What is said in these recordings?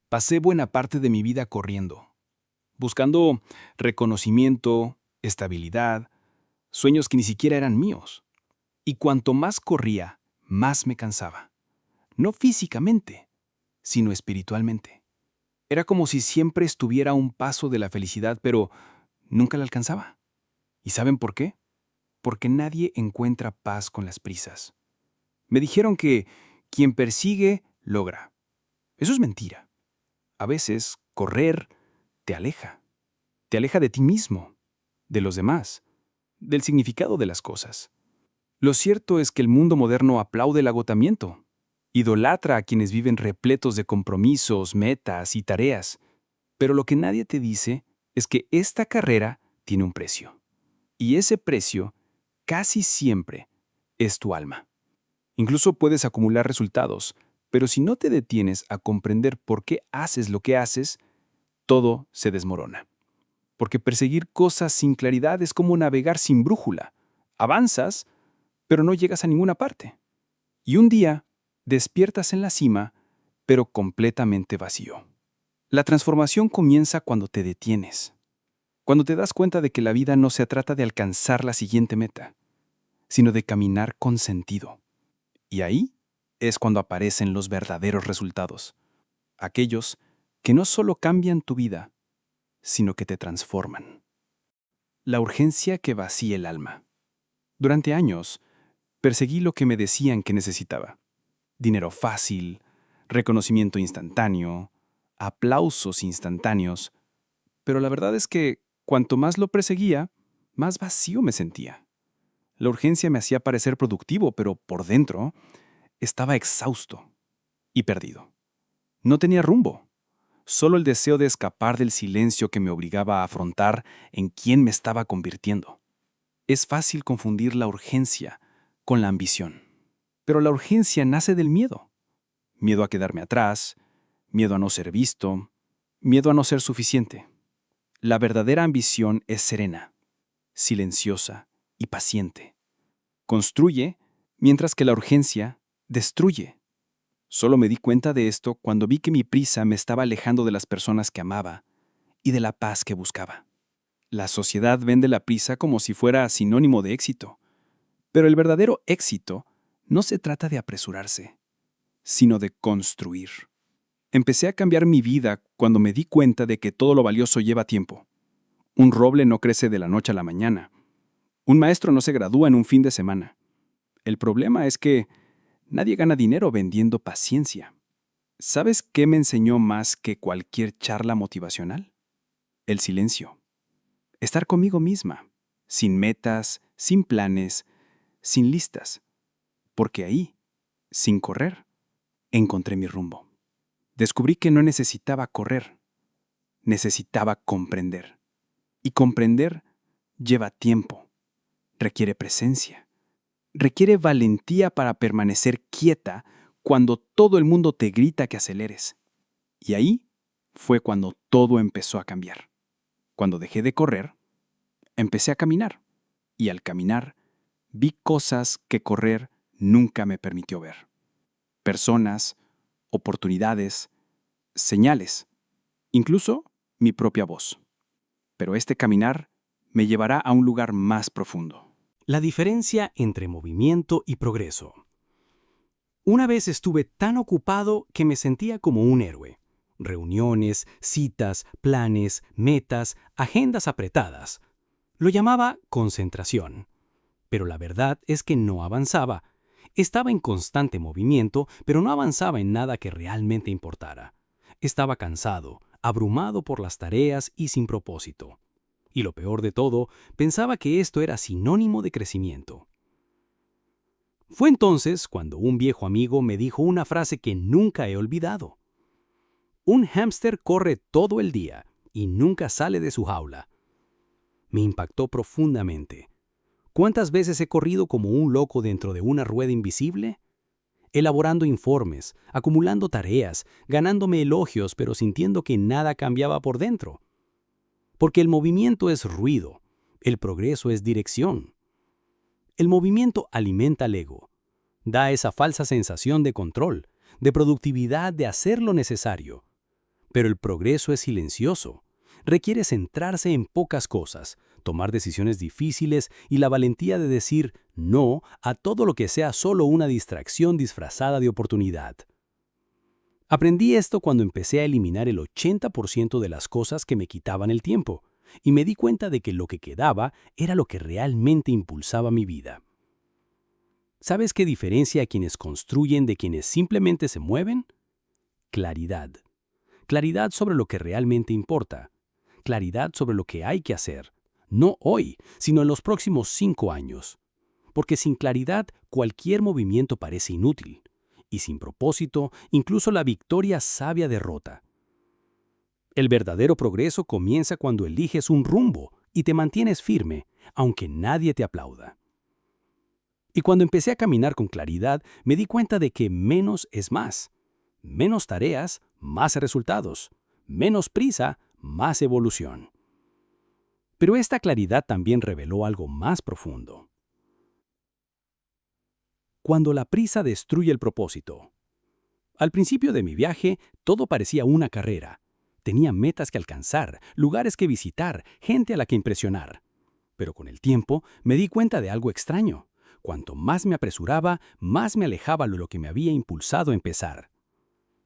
Pasé buena parte de mi vida corriendo, buscando reconocimiento, estabilidad, sueños que ni siquiera eran míos. Y cuanto más corría, más me cansaba. No físicamente, sino espiritualmente. Era como si siempre estuviera a un paso de la felicidad, pero nunca la alcanzaba. ¿Y saben por qué? Porque nadie encuentra paz con las prisas. Me dijeron que quien persigue, logra. Eso es mentira. A veces, correr te aleja. Te aleja de ti mismo, de los demás, del significado de las cosas. Lo cierto es que el mundo moderno aplaude el agotamiento. Idolatra a quienes viven repletos de compromisos, metas y tareas. Pero lo que nadie te dice es que esta carrera tiene un precio. Y ese precio, casi siempre, es tu alma. Incluso puedes acumular resultados, pero si no te detienes a comprender por qué haces lo que haces, todo se desmorona. Porque perseguir cosas sin claridad es como navegar sin brújula. Avanzas, pero no llegas a ninguna parte. Y un día, despiertas en la cima, pero completamente vacío. La transformación comienza cuando te detienes. Cuando te das cuenta de que la vida no se trata de alcanzar la siguiente meta, sino de caminar con sentido. Y ahí es cuando aparecen los verdaderos resultados. Aquellos que no solo cambian tu vida, sino que te transforman. La urgencia que vacía el alma. Durante años, perseguí lo que me decían que necesitaba. Dinero fácil, reconocimiento instantáneo, aplausos instantáneos. Pero la verdad es que cuanto más lo perseguía, más vacío me sentía. La urgencia me hacía parecer productivo, pero por dentro estaba exhausto y perdido. No tenía rumbo, solo el deseo de escapar del silencio que me obligaba a afrontar en quién me estaba convirtiendo. Es fácil confundir la urgencia con la ambición, pero la urgencia nace del miedo. Miedo a quedarme atrás, miedo a no ser visto, miedo a no ser suficiente. La verdadera ambición es serena, silenciosa y paciente. Construye, mientras que la urgencia destruye. Solo me di cuenta de esto cuando vi que mi prisa me estaba alejando de las personas que amaba y de la paz que buscaba. La sociedad vende la prisa como si fuera sinónimo de éxito, pero el verdadero éxito no se trata de apresurarse, sino de construir. Empecé a cambiar mi vida cuando me di cuenta de que todo lo valioso lleva tiempo. Un roble no crece de la noche a la mañana. Un maestro no se gradúa en un fin de semana. El problema es que nadie gana dinero vendiendo paciencia. ¿Sabes qué me enseñó más que cualquier charla motivacional? El silencio. Estar conmigo misma, sin metas, sin planes, sin listas. Porque ahí, sin correr, encontré mi rumbo. Descubrí que no necesitaba correr, necesitaba comprender. Y comprender lleva tiempo, requiere presencia, requiere valentía para permanecer quieta cuando todo el mundo te grita que aceleres. Y ahí fue cuando todo empezó a cambiar. Cuando dejé de correr, empecé a caminar. Y al caminar, vi cosas que correr nunca me permitió ver. Personas, oportunidades, señales, incluso mi propia voz. Pero este caminar me llevará a un lugar más profundo. La diferencia entre movimiento y progreso. Una vez estuve tan ocupado que me sentía como un héroe. Reuniones, citas, planes, metas, agendas apretadas. Lo llamaba concentración. Pero la verdad es que no avanzaba. Estaba en constante movimiento, pero no avanzaba en nada que realmente importara. Estaba cansado, abrumado por las tareas y sin propósito. Y lo peor de todo, pensaba que esto era sinónimo de crecimiento. Fue entonces cuando un viejo amigo me dijo una frase que nunca he olvidado. Un hámster corre todo el día y nunca sale de su jaula. Me impactó profundamente. ¿Cuántas veces he corrido como un loco dentro de una rueda invisible? Elaborando informes, acumulando tareas, ganándome elogios, pero sintiendo que nada cambiaba por dentro. Porque el movimiento es ruido, el progreso es dirección. El movimiento alimenta el ego, da esa falsa sensación de control, de productividad, de hacer lo necesario. Pero el progreso es silencioso. Requiere centrarse en pocas cosas, tomar decisiones difíciles y la valentía de decir no a todo lo que sea solo una distracción disfrazada de oportunidad. Aprendí esto cuando empecé a eliminar el 80% de las cosas que me quitaban el tiempo, y me di cuenta de que lo que quedaba era lo que realmente impulsaba mi vida. ¿Sabes qué diferencia a quienes construyen de quienes simplemente se mueven? Claridad. Claridad sobre lo que realmente importa. Claridad sobre lo que hay que hacer. No hoy, sino en los próximos 5 años. Porque sin claridad, cualquier movimiento parece inútil. Y sin propósito, incluso la victoria sabe a derrota. El verdadero progreso comienza cuando eliges un rumbo y te mantienes firme, aunque nadie te aplauda. Y cuando empecé a caminar con claridad, me di cuenta de que menos es más. Menos tareas, más resultados. Menos prisa, más evolución. Pero esta claridad también reveló algo más profundo. Cuando la prisa destruye el propósito. Al principio de mi viaje, todo parecía una carrera. Tenía metas que alcanzar, lugares que visitar, gente a la que impresionar. Pero con el tiempo me di cuenta de algo extraño. Cuanto más me apresuraba, más me alejaba de lo que me había impulsado a empezar.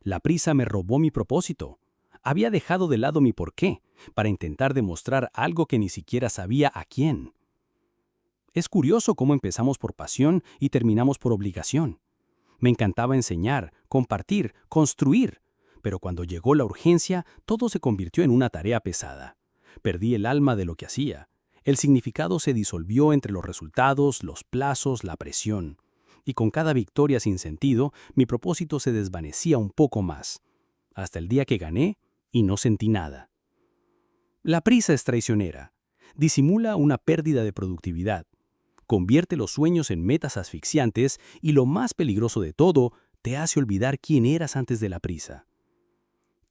La prisa me robó mi propósito. Había dejado de lado mi porqué para intentar demostrar algo que ni siquiera sabía a quién. Es curioso cómo empezamos por pasión y terminamos por obligación. Me encantaba enseñar, compartir, construir, pero cuando llegó la urgencia, todo se convirtió en una tarea pesada. Perdí el alma de lo que hacía. El significado se disolvió entre los resultados, los plazos, la presión. Y con cada victoria sin sentido, mi propósito se desvanecía un poco más. Hasta el día que gané y no sentí nada. La prisa es traicionera. Disimula una pérdida de productividad. Convierte los sueños en metas asfixiantes y lo más peligroso de todo, te hace olvidar quién eras antes de la prisa.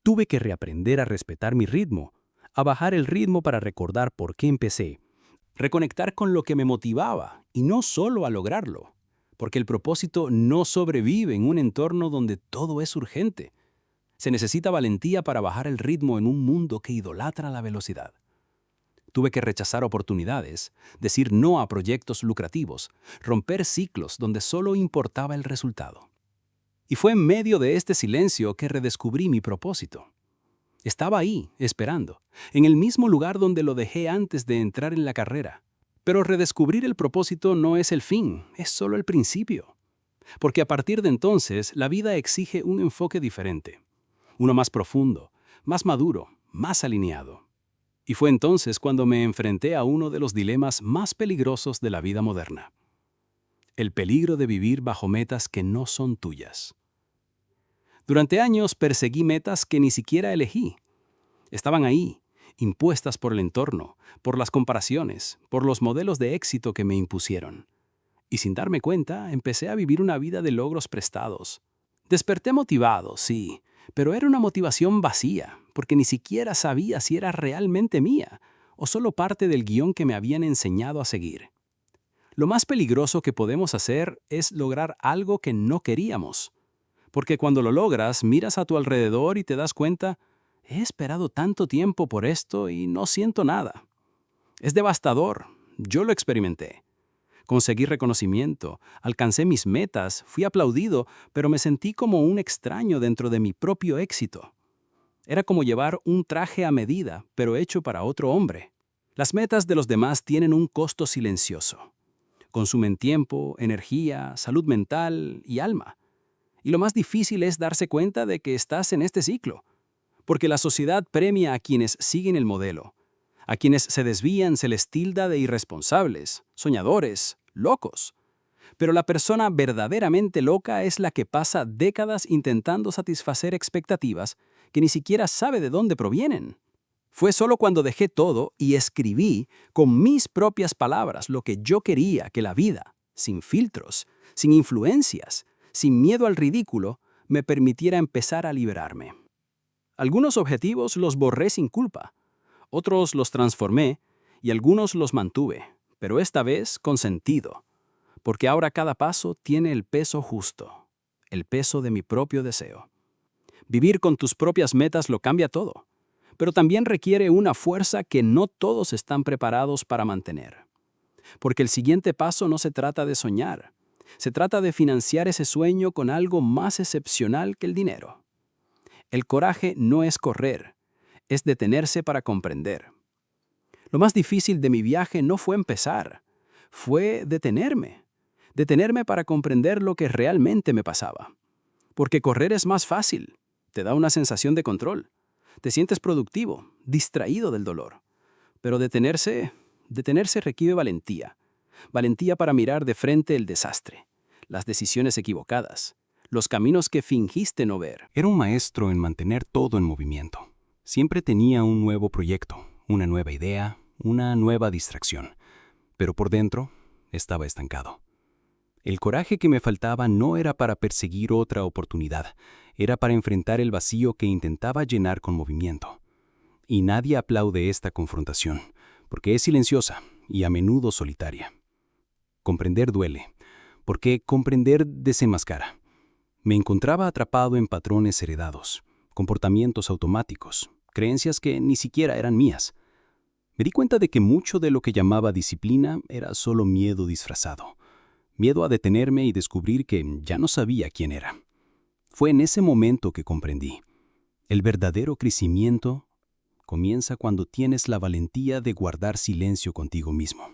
Tuve que reaprender a respetar mi ritmo, a bajar el ritmo para recordar por qué empecé. Reconectar con lo que me motivaba y no solo a lograrlo. Porque el propósito no sobrevive en un entorno donde todo es urgente. Se necesita valentía para bajar el ritmo en un mundo que idolatra la velocidad. Tuve que rechazar oportunidades, decir no a proyectos lucrativos, romper ciclos donde solo importaba el resultado. Y fue en medio de este silencio que redescubrí mi propósito. Estaba ahí, esperando, en el mismo lugar donde lo dejé antes de entrar en la carrera. Pero redescubrir el propósito no es el fin, es solo el principio. Porque a partir de entonces, la vida exige un enfoque diferente. Uno más profundo, más maduro, más alineado. Y fue entonces cuando me enfrenté a uno de los dilemas más peligrosos de la vida moderna. El peligro de vivir bajo metas que no son tuyas. Durante años perseguí metas que ni siquiera elegí. Estaban ahí, impuestas por el entorno, por las comparaciones, por los modelos de éxito que me impusieron. Y sin darme cuenta, empecé a vivir una vida de logros prestados. Desperté motivado, sí, pero era una motivación vacía, porque ni siquiera sabía si era realmente mía o solo parte del guión que me habían enseñado a seguir. Lo más peligroso que podemos hacer es lograr algo que no queríamos. Porque cuando lo logras, miras a tu alrededor y te das cuenta, he esperado tanto tiempo por esto y no siento nada. Es devastador, yo lo experimenté. Conseguí reconocimiento, alcancé mis metas, fui aplaudido, pero me sentí como un extraño dentro de mi propio éxito. Era como llevar un traje a medida, pero hecho para otro hombre. Las metas de los demás tienen un costo silencioso. Consumen tiempo, energía, salud mental y alma. Y lo más difícil es darse cuenta de que estás en este ciclo. Porque la sociedad premia a quienes siguen el modelo. A quienes se desvían se les tilda de irresponsables, soñadores, locos. Pero la persona verdaderamente loca es la que pasa décadas intentando satisfacer expectativas que ni siquiera sabe de dónde provienen. Fue solo cuando dejé todo y escribí con mis propias palabras lo que yo quería que la vida, sin filtros, sin influencias, sin miedo al ridículo, me permitiera empezar a liberarme. Algunos objetivos los borré sin culpa, otros los transformé y algunos los mantuve, pero esta vez con sentido, porque ahora cada paso tiene el peso justo, el peso de mi propio deseo. Vivir con tus propias metas lo cambia todo, pero también requiere una fuerza que no todos están preparados para mantener. Porque el siguiente paso no se trata de soñar, se trata de financiar ese sueño con algo más excepcional que el dinero. El coraje no es correr, es detenerse para comprender. Lo más difícil de mi viaje no fue empezar, fue detenerme. Detenerme para comprender lo que realmente me pasaba. Porque correr es más fácil, te da una sensación de control. Te sientes productivo, distraído del dolor. Pero detenerse requiere valentía. Valentía para mirar de frente el desastre, las decisiones equivocadas, los caminos que fingiste no ver. Era un maestro en mantener todo en movimiento. Siempre tenía un nuevo proyecto, una nueva idea, una nueva distracción. Pero por dentro estaba estancado. El coraje que me faltaba no era para perseguir otra oportunidad, era para enfrentar el vacío que intentaba llenar con movimiento. Y nadie aplaude esta confrontación, porque es silenciosa y a menudo solitaria. Comprender duele, porque comprender desenmascara. Me encontraba atrapado en patrones heredados, comportamientos automáticos, creencias que ni siquiera eran mías. Me di cuenta de que mucho de lo que llamaba disciplina era solo miedo disfrazado. Miedo a detenerme y descubrir que ya no sabía quién era. Fue en ese momento que comprendí. El verdadero crecimiento comienza cuando tienes la valentía de guardar silencio contigo mismo.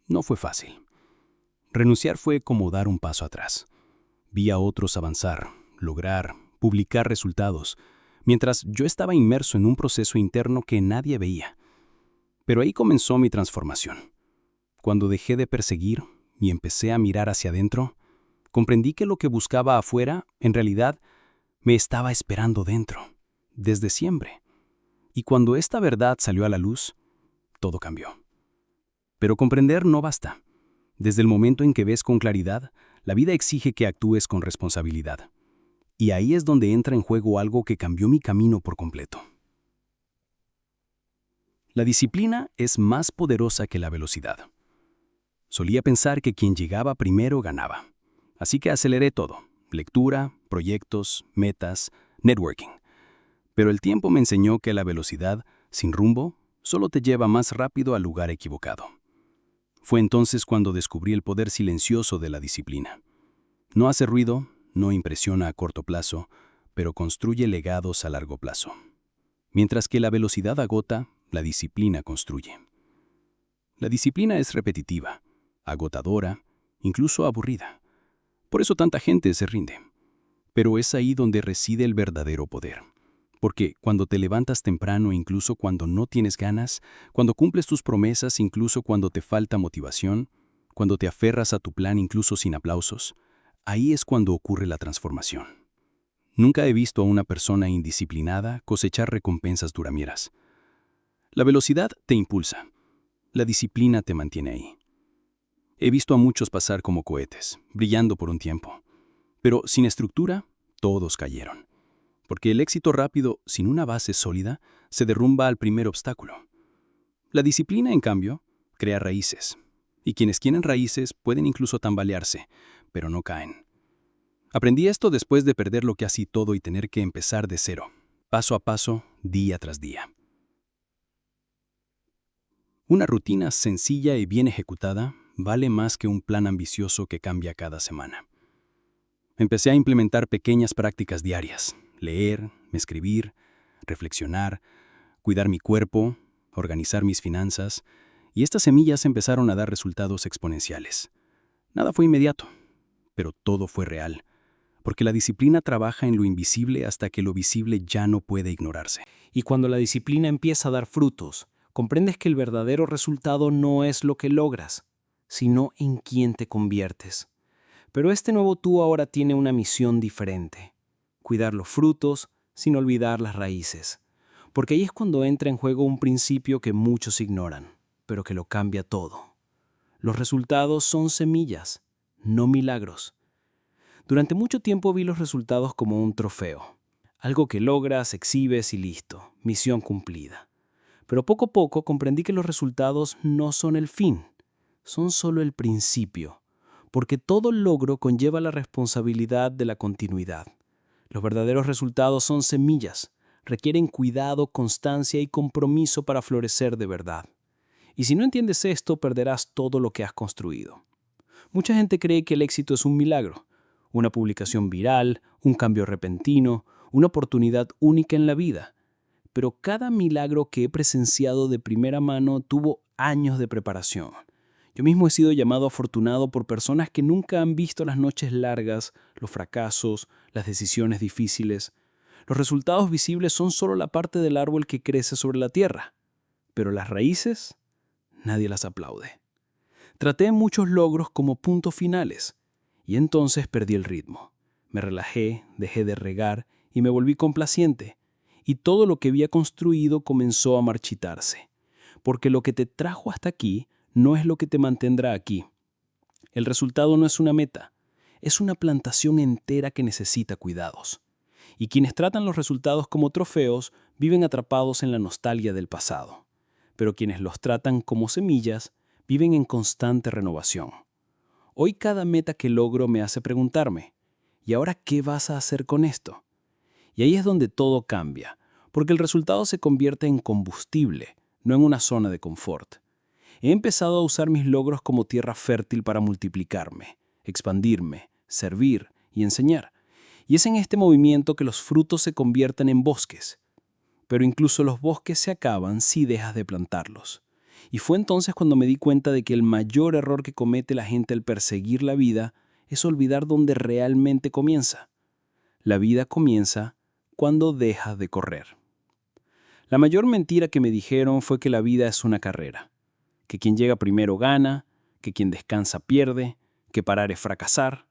No fue fácil. Renunciar fue como dar un paso atrás. Vi a otros avanzar, lograr, publicar resultados, mientras yo estaba inmerso en un proceso interno que nadie veía. Pero ahí comenzó mi transformación. Cuando dejé de perseguir y empecé a mirar hacia adentro, comprendí que lo que buscaba afuera, en realidad, me estaba esperando dentro, desde siempre. Y cuando esta verdad salió a la luz, todo cambió. Pero comprender no basta. Desde el momento en que ves con claridad, la vida exige que actúes con responsabilidad. Y ahí es donde entra en juego algo que cambió mi camino por completo. La disciplina es más poderosa que la velocidad. Solía pensar que quien llegaba primero ganaba. Así que aceleré todo: lectura, proyectos, metas, networking. Pero el tiempo me enseñó que la velocidad, sin rumbo, solo te lleva más rápido al lugar equivocado. Fue entonces cuando descubrí el poder silencioso de la disciplina. No hace ruido, no impresiona a corto plazo, pero construye legados a largo plazo. Mientras que la velocidad agota, la disciplina construye. La disciplina es repetitiva, agotadora, incluso aburrida. Por eso tanta gente se rinde. Pero es ahí donde reside el verdadero poder. Porque cuando te levantas temprano incluso cuando no tienes ganas, cuando cumples tus promesas incluso cuando te falta motivación, cuando te aferras a tu plan incluso sin aplausos, ahí es cuando ocurre la transformación. Nunca he visto a una persona indisciplinada cosechar recompensas duramieras. La velocidad te impulsa. La disciplina te mantiene ahí. He visto a muchos pasar como cohetes, brillando por un tiempo. Pero sin estructura, todos cayeron. Porque el éxito rápido, sin una base sólida, se derrumba al primer obstáculo. La disciplina, en cambio, crea raíces. Y quienes quieren raíces pueden incluso tambalearse, pero no caen. Aprendí esto después de perder lo casi todo y tener que empezar de cero, paso a paso, día tras día. Una rutina sencilla y bien ejecutada vale más que un plan ambicioso que cambia cada semana. Empecé a implementar pequeñas prácticas diarias: leer, escribir, reflexionar, cuidar mi cuerpo, organizar mis finanzas, y estas semillas empezaron a dar resultados exponenciales. Nada fue inmediato, pero todo fue real, porque la disciplina trabaja en lo invisible hasta que lo visible ya no puede ignorarse. Y cuando la disciplina empieza a dar frutos, comprendes que el verdadero resultado no es lo que logras, sino en quién te conviertes. Pero este nuevo tú ahora tiene una misión diferente: cuidar los frutos sin olvidar las raíces. Porque ahí es cuando entra en juego un principio que muchos ignoran, pero que lo cambia todo. Los resultados son semillas, no milagros. Durante mucho tiempo vi los resultados como un trofeo, algo que logras, exhibes y listo, misión cumplida. Pero poco a poco comprendí que los resultados no son el fin, son solo el principio, porque todo logro conlleva la responsabilidad de la continuidad. Los verdaderos resultados son semillas. Requieren cuidado, constancia y compromiso para florecer de verdad. Y si no entiendes esto, perderás todo lo que has construido. Mucha gente cree que el éxito es un milagro, una publicación viral, un cambio repentino, una oportunidad única en la vida. Pero cada milagro que he presenciado de primera mano tuvo años de preparación. Yo mismo he sido llamado afortunado por personas que nunca han visto las noches largas, los fracasos, las decisiones difíciles. Los resultados visibles son solo la parte del árbol que crece sobre la tierra, pero las raíces, nadie las aplaude. Traté muchos logros como puntos finales, y entonces perdí el ritmo. Me relajé, dejé de regar y me volví complaciente, y todo lo que había construido comenzó a marchitarse, porque lo que te trajo hasta aquí no es lo que te mantendrá aquí. El resultado no es una meta, es una plantación entera que necesita cuidados. Y quienes tratan los resultados como trofeos viven atrapados en la nostalgia del pasado. Pero quienes los tratan como semillas viven en constante renovación. Hoy cada meta que logro me hace preguntarme, ¿y ahora qué vas a hacer con esto? Y ahí es donde todo cambia, porque el resultado se convierte en combustible, no en una zona de confort. He empezado a usar mis logros como tierra fértil para multiplicarme, expandirme, servir y enseñar. Y es en este movimiento que los frutos se convierten en bosques. Pero incluso los bosques se acaban si dejas de plantarlos. Y fue entonces cuando me di cuenta de que el mayor error que comete la gente al perseguir la vida es olvidar dónde realmente comienza. La vida comienza cuando dejas de correr. La mayor mentira que me dijeron fue que la vida es una carrera, que quien llega primero gana, que quien descansa pierde, que parar es fracasar.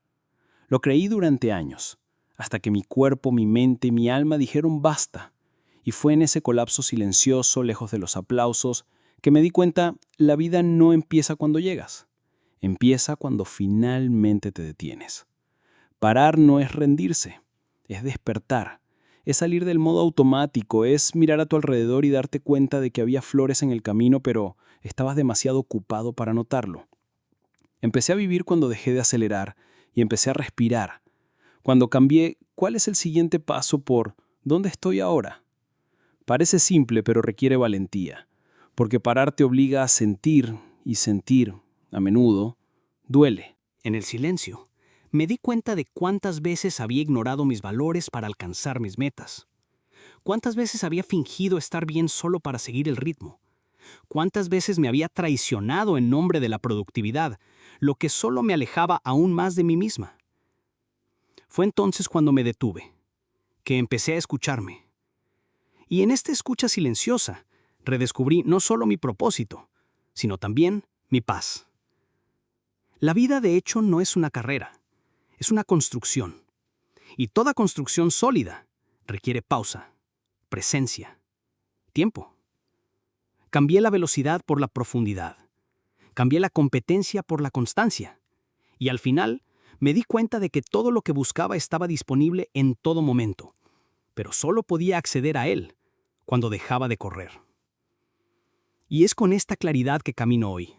Lo creí durante años, hasta que mi cuerpo, mi mente y mi alma dijeron basta. Y fue en ese colapso silencioso, lejos de los aplausos, que me di cuenta, la vida no empieza cuando llegas. Empieza cuando finalmente te detienes. Parar no es rendirse, es despertar. Es salir del modo automático, es mirar a tu alrededor y darte cuenta de que había flores en el camino, pero estabas demasiado ocupado para notarlo. Empecé a vivir cuando dejé de acelerar y empecé a respirar. Cuando cambié, ¿cuál es el siguiente paso por ¿dónde estoy ahora? Parece simple, pero requiere valentía, porque parar te obliga a sentir, y sentir, a menudo, duele. En el silencio, me di cuenta de cuántas veces había ignorado mis valores para alcanzar mis metas. Cuántas veces había fingido estar bien solo para seguir el ritmo. Cuántas veces me había traicionado en nombre de la productividad, lo que solo me alejaba aún más de mí misma. Fue entonces cuando me detuve, que empecé a escucharme. Y en esta escucha silenciosa, redescubrí no solo mi propósito, sino también mi paz. La vida, de hecho, no es una carrera, es una construcción. Y toda construcción sólida requiere pausa, presencia, tiempo. Cambié la velocidad por la profundidad. Cambié la competencia por la constancia. Y al final, me di cuenta de que todo lo que buscaba estaba disponible en todo momento, pero solo podía acceder a él cuando dejaba de correr. Y es con esta claridad que camino hoy,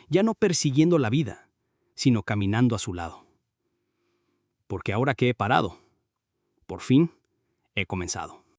ya no persiguiendo la vida, sino caminando a su lado. Porque ahora que he parado, por fin he comenzado.